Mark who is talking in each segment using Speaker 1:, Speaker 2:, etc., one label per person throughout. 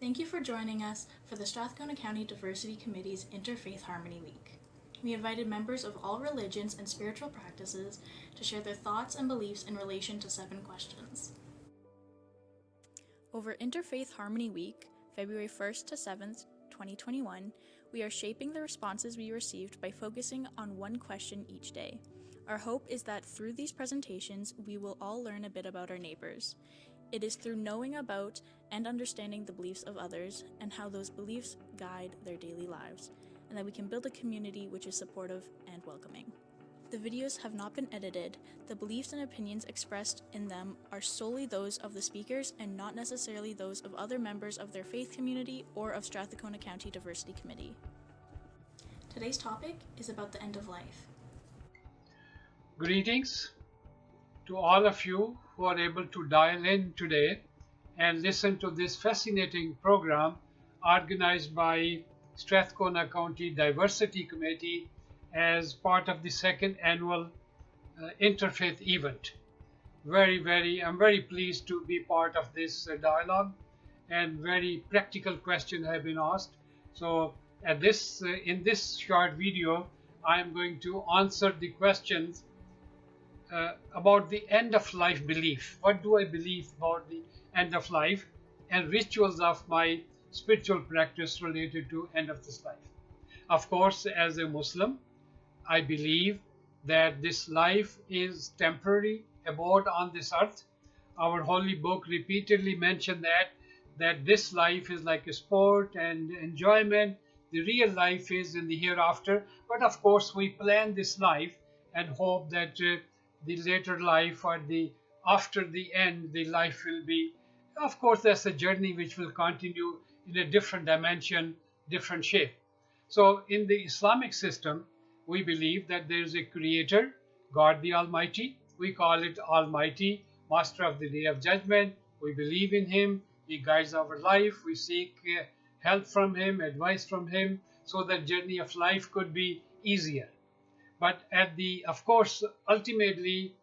Speaker 1: Thank you for joining us for the Strathcona County Diversity Committee's Interfaith Harmony Week. We invited members of all religions and spiritual practices to share their thoughts and beliefs in relation to 7 questions. Over Interfaith Harmony Week, February 1st to 7th, 2021, we are shaping the responses we received by focusing on one question each day. Our hope is that through these presentations, we will all learn a bit about our neighbors. It is through knowing about and understanding the beliefs of others and how those beliefs guide their daily lives, and that we can build a community which is supportive and welcoming. The videos have not been edited. The beliefs and opinions expressed in them are solely those of the speakers and not necessarily those of other members of their faith community or of Strathcona County Diversity Committee. Today's topic is about the end of life.
Speaker 2: Greetings to all of you who are able to dial in today and listen to this fascinating program organized by Strathcona County Diversity Committee as part of the second annual Interfaith event. I'm very pleased to be part of this dialogue, and very practical questions have been asked. So in this short video, I am going to answer the questions about the end of life belief. What do I believe about the end of life and rituals of my spiritual practice related to end of this life? Of course, as a Muslim, I believe that this life is temporary abode on this earth. Our holy book repeatedly mentioned that this life is like a sport and enjoyment. The real life is in the hereafter. But of course, we plan this life and hope that the later life or the after the end, the life will be. Of course, that's a journey which will continue in a different dimension, different shape. So in the Islamic system, we believe that there is a creator, God the Almighty. We call it Almighty, Master of the Day of Judgment. We believe in Him. He guides our life. We seek help from Him, advice from Him, so that journey of life could be easier. But of course, ultimately,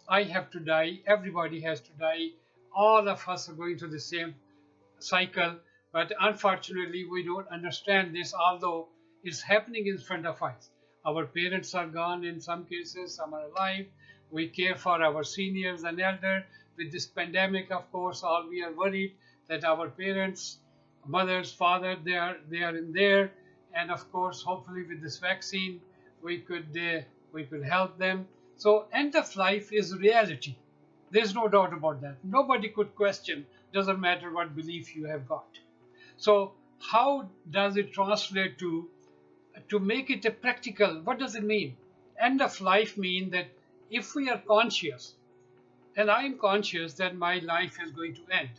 Speaker 2: I have to die. Everybody has to die. All of us are going through the same cycle. But unfortunately, we don't understand this, although it's happening in front of us. Our parents are gone in some cases, some are alive. We care for our seniors and elders. With this pandemic, of course, all we are worried that our parents, mothers, fathers, they are in there. And of course, hopefully with this vaccine, we could help them. So end of life is reality. There's no doubt about that. Nobody could question, doesn't matter what belief you have got. So how does it translate to make it a practical? What does it mean? End of life mean that if we are conscious, and I am conscious that my life is going to end,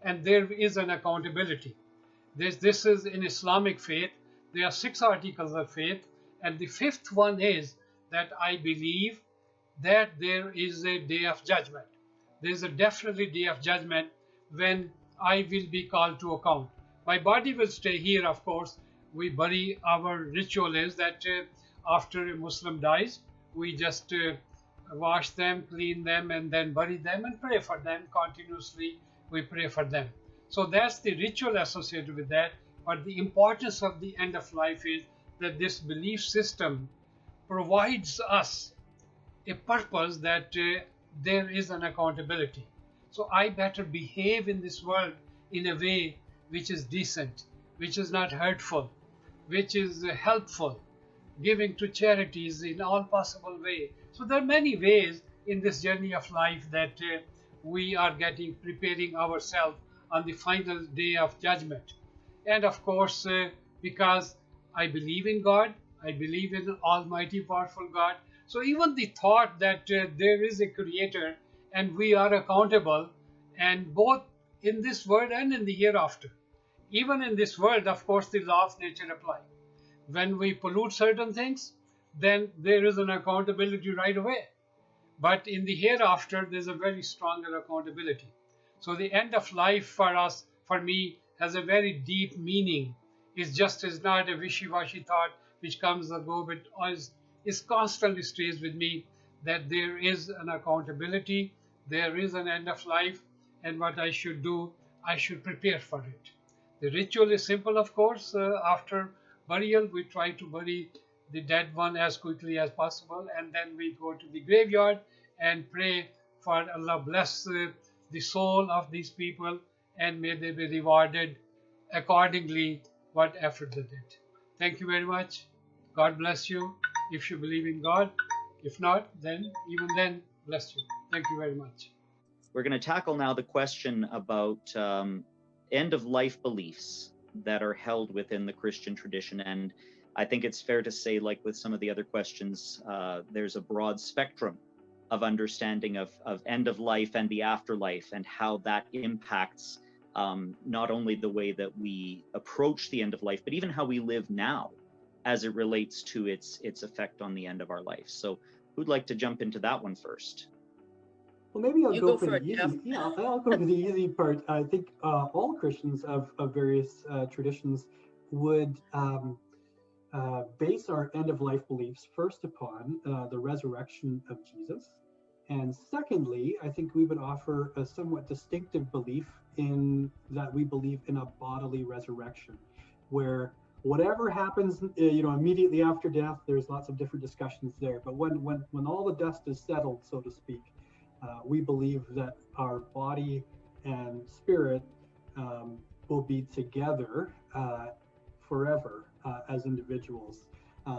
Speaker 2: and there is an accountability. This is in Islamic faith. There are 6 articles of faith, and the 5th one is that I believe that there is a day of judgment. There is a definitely day of judgment when I will be called to account. My body will stay here, of course. We bury. Our ritual is that after a Muslim dies, we just wash them, clean them, and then bury them and pray for them. Continuously, we pray for them. So that's the ritual associated with that. But the importance of the end of life is that this belief system provides us a purpose that there is an accountability. So I better behave in this world in a way which is decent, which is not hurtful, which is helpful, giving to charities in all possible ways. So there are many ways in this journey of life that we are preparing ourselves on the final day of judgment. And of course, because I believe in God, I believe in an almighty, powerful God. So even the thought that there is a creator and we are accountable, and both in this world and in the hereafter. Even in this world, of course, the law of nature apply. When we pollute certain things, then there is an accountability right away. But in the hereafter, there's a very stronger accountability. So the end of life for us, for me, has a very deep meaning. It's not a wishy-washy thought which comes and goes, but is constantly stays with me, that there is an accountability, there is an end of life, and what I should do, I should prepare for it. The ritual is simple, of course. After burial, we try to bury the dead one as quickly as possible, and then we go to the graveyard and pray for Allah bless the soul of these people, and may they be rewarded accordingly what effort they did. Thank you very much. God bless you if you believe in God. If not, then even then, bless you. Thank you very much.
Speaker 3: We're going to tackle now the question about end-of-life beliefs that are held within the Christian tradition. And I think it's fair to say, like with some of the other questions, there's a broad spectrum of understanding of end of life and the afterlife, and how that impacts not only the way that we approach the end of life, but even how we live now as it relates to its effect on the end of our life. So who'd like to jump into that one first?
Speaker 4: Well, maybe I'll go for the
Speaker 5: it, Jeff.
Speaker 4: easy. Yeah, I'll go to the easy part. I think all Christians of various traditions would base our end-of-life beliefs first upon the resurrection of Jesus. And secondly, I think we would offer a somewhat distinctive belief in that we believe in a bodily resurrection, where whatever happens, immediately after death, there's lots of different discussions there. But when all the dust is settled, so to speak, we believe that our body and spirit will be together forever as individuals.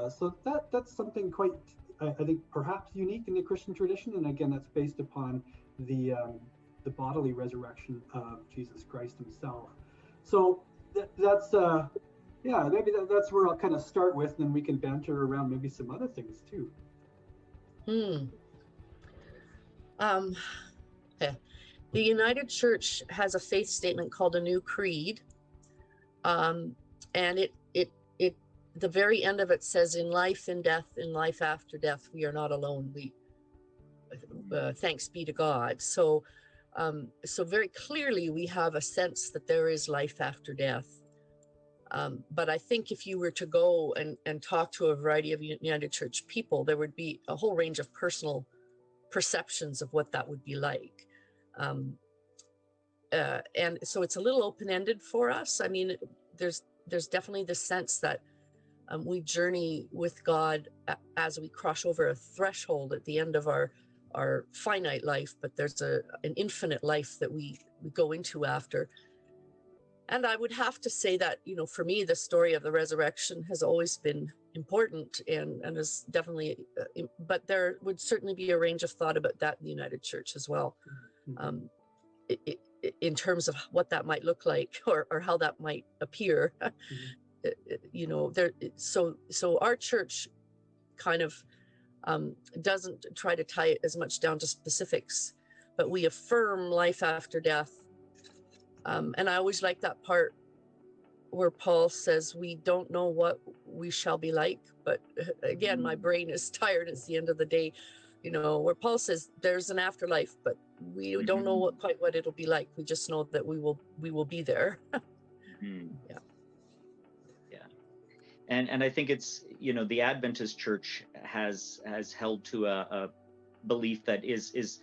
Speaker 4: So that's something quite, I think, perhaps unique in the Christian tradition. And again, that's based upon the bodily resurrection of Jesus Christ himself. So that's maybe that's where I'll kind of start with, and then we can banter around maybe some other things too.
Speaker 5: The United Church has a faith statement called a New Creed, and it the very end of it says, "In life, in death, in life after death, we are not alone. We thanks be to God." So very clearly we have a sense that there is life after death. But I think if you were to go and talk to a variety of United Church people, there would be a whole range of personal perceptions of what that would be like. And so it's a little open-ended for us. I mean, there's definitely the sense that we journey with God as we cross over a threshold at the end of our finite life, but there's an infinite life that we go into after. And I would have to say that, for me, the story of the resurrection has always been important and is definitely, but there would certainly be a range of thought about that in the United Church as well, in terms of what that might look like or how that might appear. So our church kind of doesn't try to tie it as much down to specifics, but we affirm life after death. And I always like that part where Paul says, we don't know what we shall be like, but again, my brain is tired. It's the end of the day, where Paul says there's an afterlife, but we don't know quite what it'll be like. We just know that we will be there. Yeah.
Speaker 3: And I think it's, the Adventist Church has held to a belief that is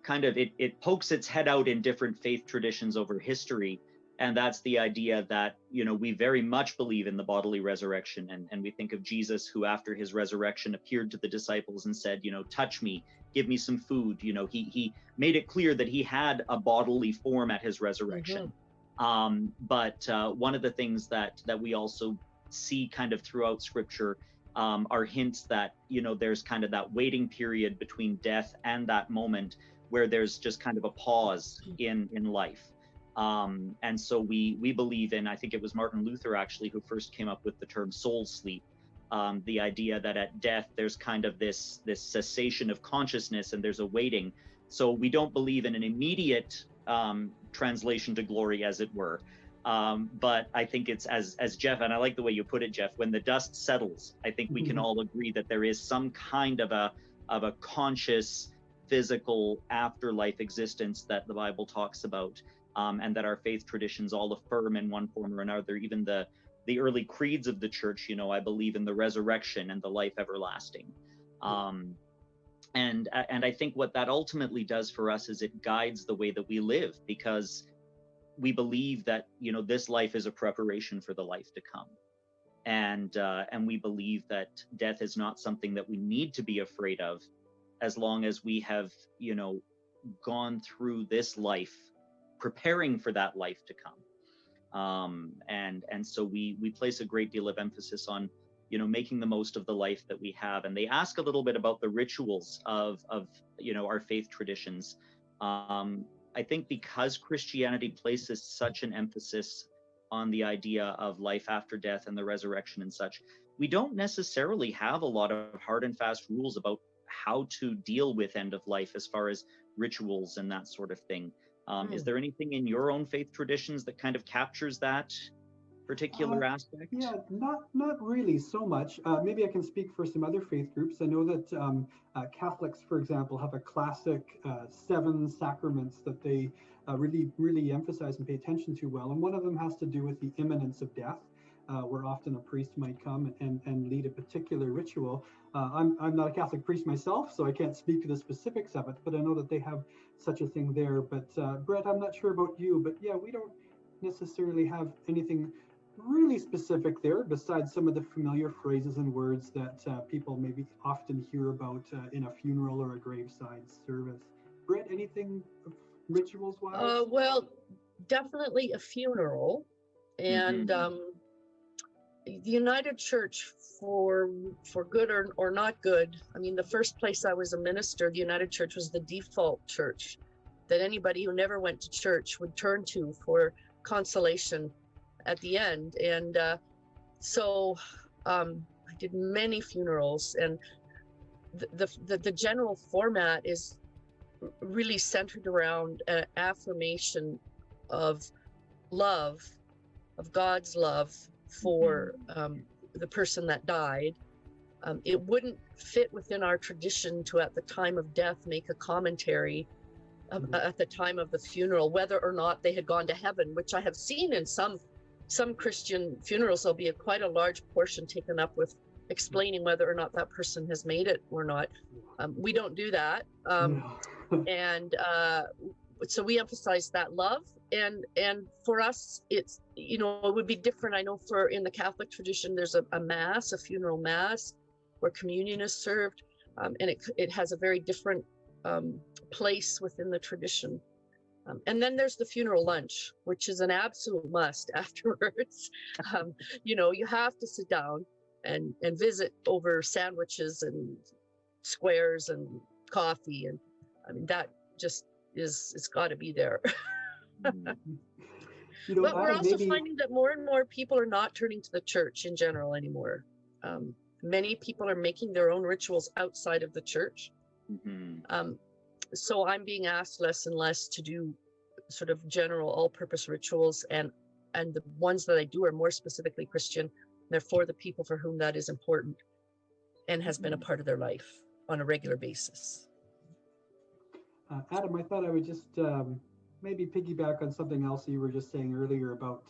Speaker 3: kind of, it pokes its head out in different faith traditions over history. And that's the idea that, we very much believe in the bodily resurrection. And we think of Jesus, who after his resurrection appeared to the disciples and said, touch me, give me some food. He made it clear that he had a bodily form at his resurrection. But one of the things that we also see kind of throughout scripture are hints that, there's kind of that waiting period between death and that moment where there's just kind of a pause in life. And so we believe in, I think it was Martin Luther actually who first came up with the term soul sleep, the idea that at death there's kind of this cessation of consciousness and there's a waiting. So we don't believe in an immediate translation to glory, as it were. But I think it's as Jeff, and I like the way you put it, Jeff, when the dust settles, I think we can all agree that there is some kind of a conscious physical afterlife existence that the Bible talks about, and that our faith traditions all affirm in one form or another. Even the early creeds of the church, I believe in the resurrection and the life everlasting. And I think what that ultimately does for us is it guides the way that we live, because we believe that, you know, this life is a preparation for the life to come. And we believe that death is not something that we need to be afraid of, as long as we have, you know, gone through this life preparing for that life to come. And so we place a great deal of emphasis on, you know, making the most of the life that we have. And they ask a little bit about the rituals of you know, our faith traditions. I think because Christianity places such an emphasis on the idea of life after death and the resurrection and such, we don't necessarily have a lot of hard and fast rules about how to deal with end of life as far as rituals and that sort of thing. Is there anything in your own faith traditions that kind of captures that particular aspect?
Speaker 4: Yeah, not really so much. Maybe I can speak for some other faith groups. I know that Catholics, for example, have a classic 7 sacraments that they really emphasize and pay attention to well. And one of them has to do with the imminence of death, where often a priest might come and lead a particular ritual. I'm not a Catholic priest myself, so I can't speak to the specifics of it, but I know that they have such a thing there. But Brett, I'm not sure about you, but yeah, we don't necessarily have anything really specific there, besides some of the familiar phrases and words that people maybe often hear about in a funeral or a graveside service. Britt, anything rituals wise?
Speaker 5: Well, definitely a funeral, and the United Church, for good or not good. I mean, the first place I was a minister, the United Church was the default church that anybody who never went to church would turn to for consolation at the end. And so I did many funerals, and the general format is really centered around an affirmation of love, of God's love for the person that died. It wouldn't fit within our tradition to, at the time of death, make a commentary at the time of the funeral, whether or not they had gone to heaven, which I have seen in some Christian funerals. There'll be quite a large portion taken up with explaining whether or not that person has made it or not. We don't do that. And so we emphasize that love. And for us, it's, you know, it would be different. I know in the Catholic tradition, there's a mass, a funeral mass, where communion is served. And it has a very different place within the tradition. And then there's the funeral lunch, which is an absolute must afterwards. You know, you have to sit down and visit over sandwiches and squares and coffee. And I mean, that just it's got to be there.
Speaker 4: You know,
Speaker 5: But we're also
Speaker 4: maybe...
Speaker 5: finding that more and more people are not turning to the church in general anymore. Many people are making their own rituals outside of the church. So I'm being asked less and less to do sort of general all-purpose rituals, and the ones that I do are more specifically Christian. They're for the people for whom that is important and has been a part of their life on a regular basis.
Speaker 4: Adam, I thought I would just maybe piggyback on something else you were just saying earlier about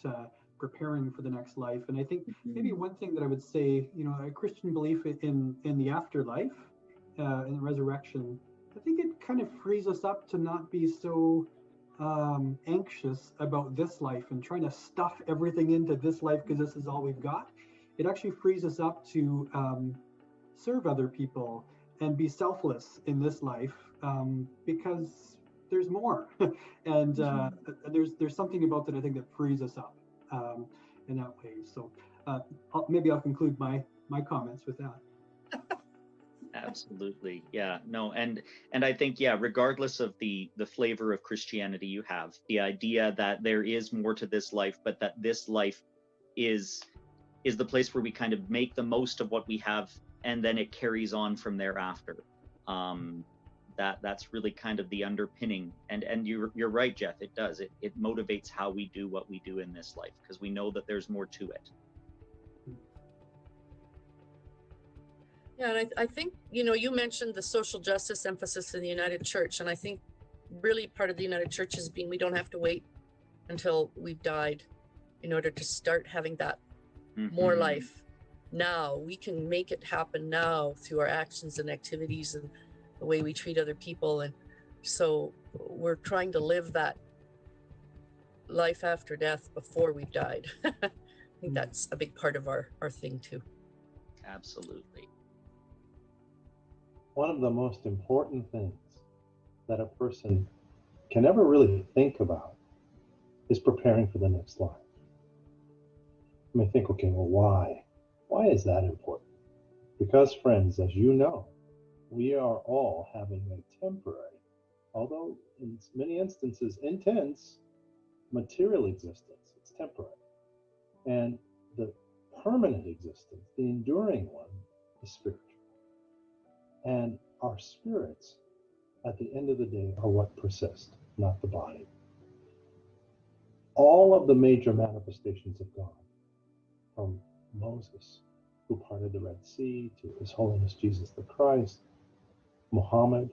Speaker 4: preparing for the next life. And I think maybe one thing that I would say, you know, a Christian belief in the afterlife, in the resurrection, I think it kind of frees us up to not be so anxious about this life and trying to stuff everything into this life because this is all we've got. It actually frees us up to serve other people and be selfless in this life because there's more. And there's something about that I think that frees us up in that way. So maybe I'll conclude my comments with that.
Speaker 3: Absolutely. Yeah, no. And I think, yeah, regardless of the flavor of Christianity you have, the idea that there is more to this life, but that this life is the place where we kind of make the most of what we have, and then it carries on from thereafter. That's really kind of the underpinning. And you're right, Jeff, it does. It motivates how we do what we do in this life, because we know that there's more to it.
Speaker 5: Yeah, and I think, you know, you mentioned the social justice emphasis in the United Church, and I think really part of the United Church has been we don't have to wait until we've died in order to start having that more life now. We can make it happen now through our actions and activities and the way we treat other people. And so we're trying to live life after death before we've died. I think that's a big part of our thing too.
Speaker 3: Absolutely.
Speaker 6: One of the most important things that a person can ever really think about is preparing for the next life. You may think, okay, well, why? Why is that important? Because, friends, as you know, we are all having a temporary, although in many instances intense, material existence. It's temporary. And the permanent existence, the enduring one, is spiritual. And our spirits, at the end of the day, are what persist, not the body. All of the major manifestations of God, from Moses, who parted the Red Sea, to His Holiness Jesus the Christ, Muhammad,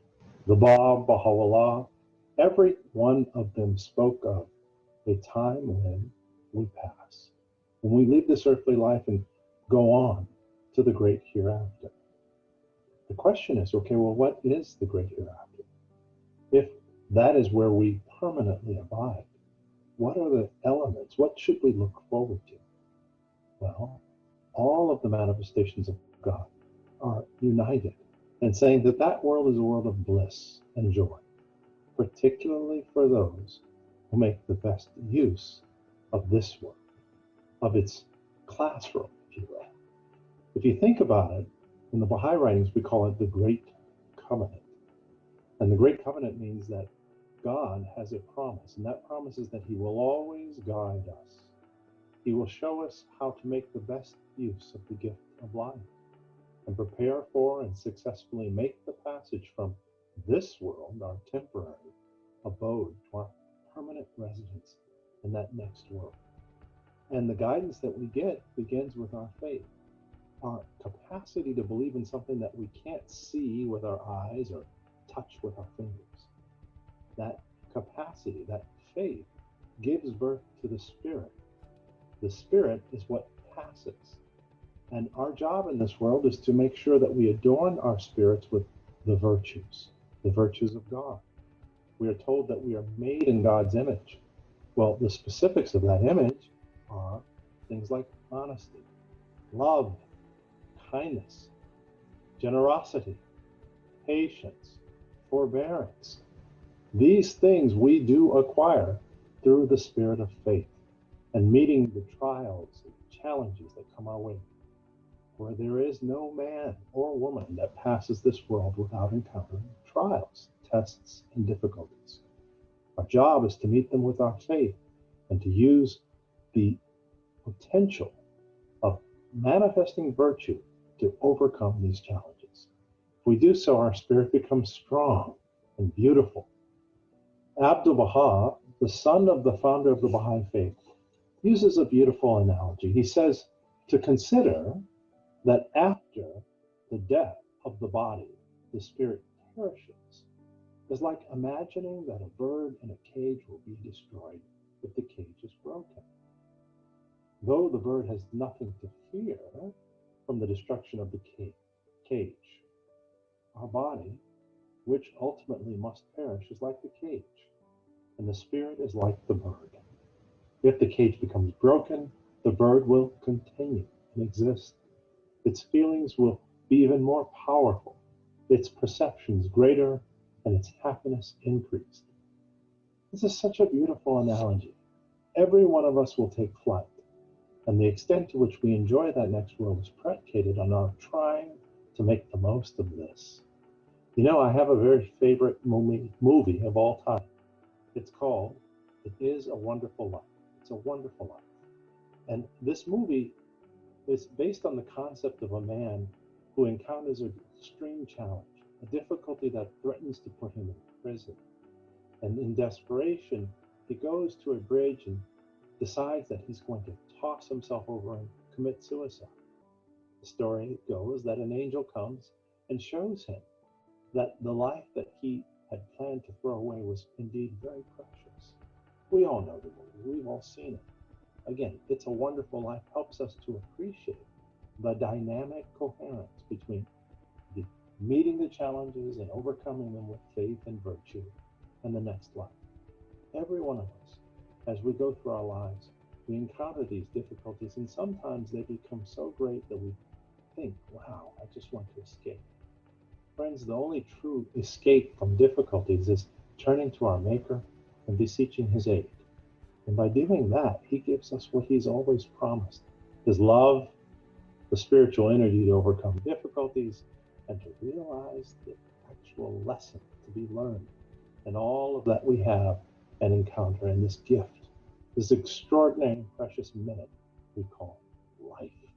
Speaker 6: the Bab, Baha'u'llah, every one of them spoke of a time when we pass, when we leave this earthly life and go on to the great hereafter. The question is, okay, well, what is the great hereafter? If that is where we permanently abide, what are the elements? What should we look forward to? Well, all of the manifestations of God are united in saying that that world is a world of bliss and joy, particularly for those who make the best use of this world, of its classroom, if you will. If you think about it, in the Baha'i writings, we call it the Great Covenant. And the Great Covenant means that God has a promise, and that promise is that He will always guide us. He will show us how to make the best use of the gift of life and prepare for and successfully make the passage from this world, our temporary abode, to our permanent residence in that next world. And the guidance that we get begins with our faith, our capacity to believe in something that we can't see with our eyes or touch with our fingers. That capacity, that faith, gives birth to the Spirit. The Spirit is what passes. And our job in this world is to make sure that we adorn our spirits with the virtues of God. We are told that we are made in God's image. Well, the specifics of that image are things like honesty, love, kindness, generosity, patience, forbearance. These things we do acquire through the spirit of faith and meeting the trials and challenges that come our way. For there is no man or woman that passes this world without encountering trials, tests, and difficulties. Our job is to meet them with our faith and to use the potential of manifesting virtue to overcome these challenges. If we do so, our spirit becomes strong and beautiful. Abdul Baha, the son of the founder of the Baha'i faith, uses a beautiful analogy. He says to consider that after the death of the body, the spirit perishes, is like imagining that a bird in a cage will be destroyed if the cage is broken. Though the bird has nothing to fear from the destruction of the cage, our body, which ultimately must perish, is like the cage, and the spirit is like the bird. If the cage becomes broken, the bird will continue and exist. Its feelings will be even more powerful, its perceptions greater, and its happiness increased. This is such a beautiful analogy. Every one of us will take flight, and the extent to which we enjoy that next world is predicated on our trying to make the most of this. You know, I have a very favorite movie of all time. It's called It Is a Wonderful Life. It's a Wonderful Life. And this movie is based on the concept of a man who encounters an extreme challenge, a difficulty that threatens to put him in prison. And in desperation, he goes to a bridge and decides that he's going to toss himself over and commit suicide. The story goes that an angel comes and shows him that the life that he had planned to throw away was indeed very precious. We all know the movie, we've all seen it. Again, It's a Wonderful Life helps us to appreciate the dynamic coherence between meeting the challenges and overcoming them with faith and virtue and the next life. Every one of us as we go through our lives, we encounter these difficulties, and sometimes they become so great that we think, wow, I just want to escape. Friends, the only true escape from difficulties is turning to our Maker and beseeching His aid. And by doing that, He gives us what He's always promised: His love, the spiritual energy to overcome difficulties, and to realize the actual lesson to be learned in all of that we have and encounter in this gift, this extraordinary and precious minute we call life.